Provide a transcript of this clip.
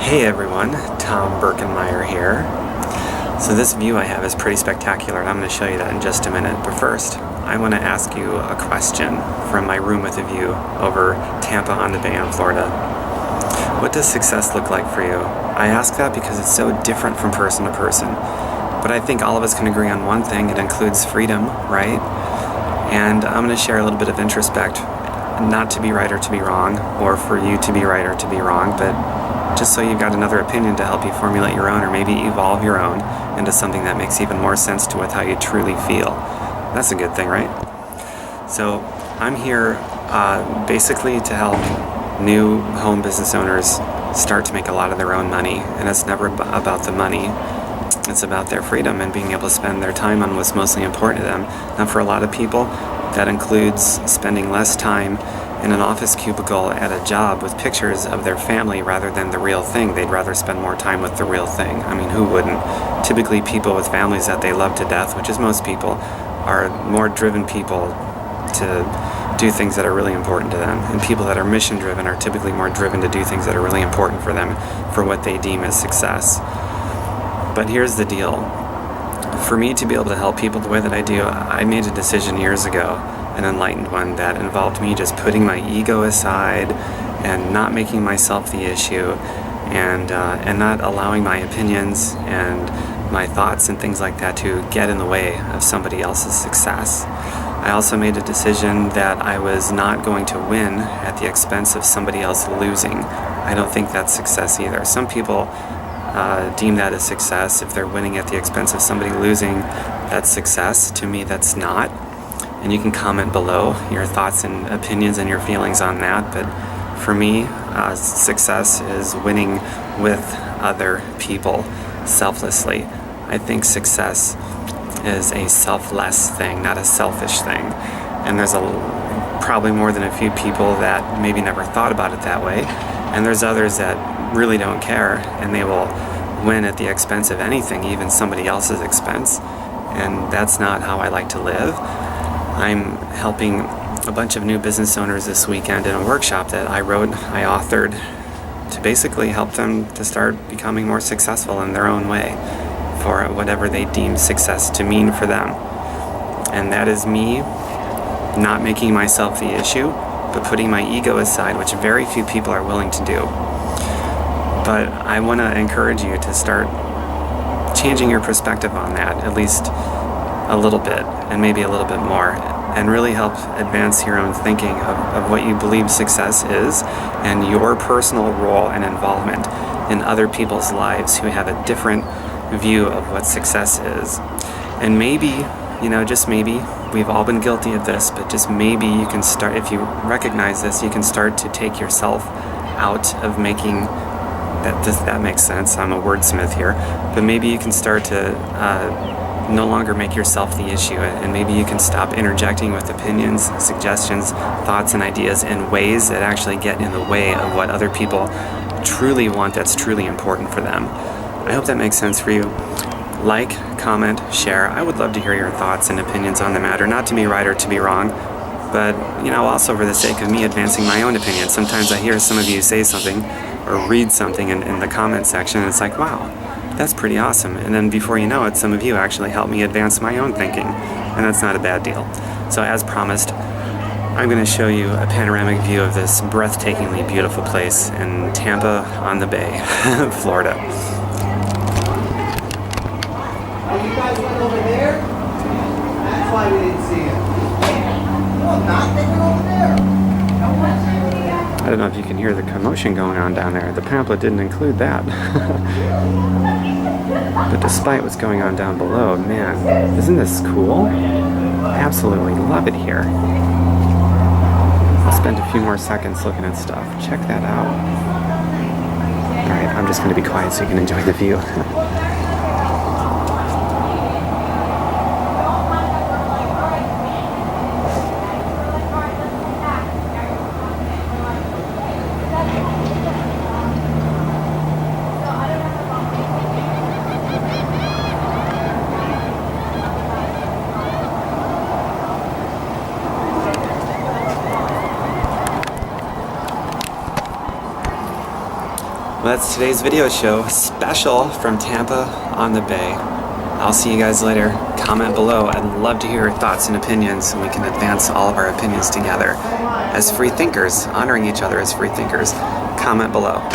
Hey everyone, Tom Birkenmeyer here. So this view I have is pretty spectacular, and I'm going to show you that in just a minute. But first, I want to ask you a question from my room with a view over Tampa on the Bay in Florida. What does success look like for you? I ask that because it's so different from person to person. But I think all of us can agree on one thing: it includes freedom, right? And I'm going to share a little bit of introspect, not to be right or to be wrong, or for you to be right or to be wrong, but just so you've got another opinion to help you formulate your own, or maybe evolve your own into something that makes even more sense to with how you truly feel. That's a good thing, right? So I'm here basically to help new home business owners start to make a lot of their own money. And it's never about the money. It's about their freedom and being able to spend their time on what's mostly important to them. Now, for a lot of people, that includes spending less time in an office cubicle at a job with pictures of their family rather than the real thing. They'd rather spend more time with the real thing. I mean, who wouldn't? Typically, people with families that they love to death, which is most people, are more driven people to do things that are really important to them. And people that are mission driven are typically more driven to do things that are really important for them, for what they deem as success. But here's the deal. For me to be able to help people the way that I do, I made a decision years ago, an enlightened one, that involved me just putting my ego aside and not making myself the issue, and not allowing my opinions and my thoughts and things like that to get in the way of somebody else's success. I also made a decision that I was not going to win at the expense of somebody else losing. I don't think that's success either. Some people deem that as success. If they're winning at the expense of somebody losing, that's success. To me, that's not. And you can comment below your thoughts and opinions and your feelings on that. But for me, success is winning with other people selflessly. I think success is a selfless thing, not a selfish thing. And there's probably more than a few people that maybe never thought about it that way. And there's others that really don't care, and they will win at the expense of anything, even somebody else's expense. And that's not how I like to live. I'm helping a bunch of new business owners this weekend in a workshop that I authored, to basically help them to start becoming more successful in their own way for whatever they deem success to mean for them. And that is me not making myself the issue, but putting my ego aside, which very few people are willing to do. But I want to encourage you to start changing your perspective on that, at least a little bit, and maybe a little bit more, and really help advance your own thinking of what you believe success is, and your personal role and involvement in other people's lives who have a different view of what success is. And maybe, just maybe, we've all been guilty of this, but just maybe you can start, if you recognize this, you can start to take yourself out of making that makes sense. I'm a wordsmith here. But maybe you can start to no longer make yourself the issue, and maybe you can stop interjecting with opinions, suggestions, thoughts, and ideas in ways that actually get in the way of what other people truly want, that's truly important for them. I hope that makes sense for you. Like, comment, share. I would love to hear your thoughts and opinions on the matter, not to be right or to be wrong, but also for the sake of me advancing my own opinion. Sometimes I hear some of you say something or read something in the comment section, and it's like, wow, that's pretty awesome. And then before you know it, some of you actually help me advance my own thinking, and that's not a bad deal. So as promised, I'm going to show you a panoramic view of this breathtakingly beautiful place in Tampa on the Bay, Florida. Oh, you guys went over there? That's why we didn't see it. No, not. They went over there. I don't know if you can hear the commotion going on down there. The pamphlet didn't include that. But despite what's going on down below, man, isn't this cool? Absolutely love it here. I'll spend a few more seconds looking at stuff. Check that out. Alright, I'm just going to be quiet so you can enjoy the view. Well, that's today's video show, special from Tampa on the Bay. I'll see you guys later. Comment below. I'd love to hear your thoughts and opinions, and we can advance all of our opinions together as free thinkers, honoring each other as free thinkers. Comment below.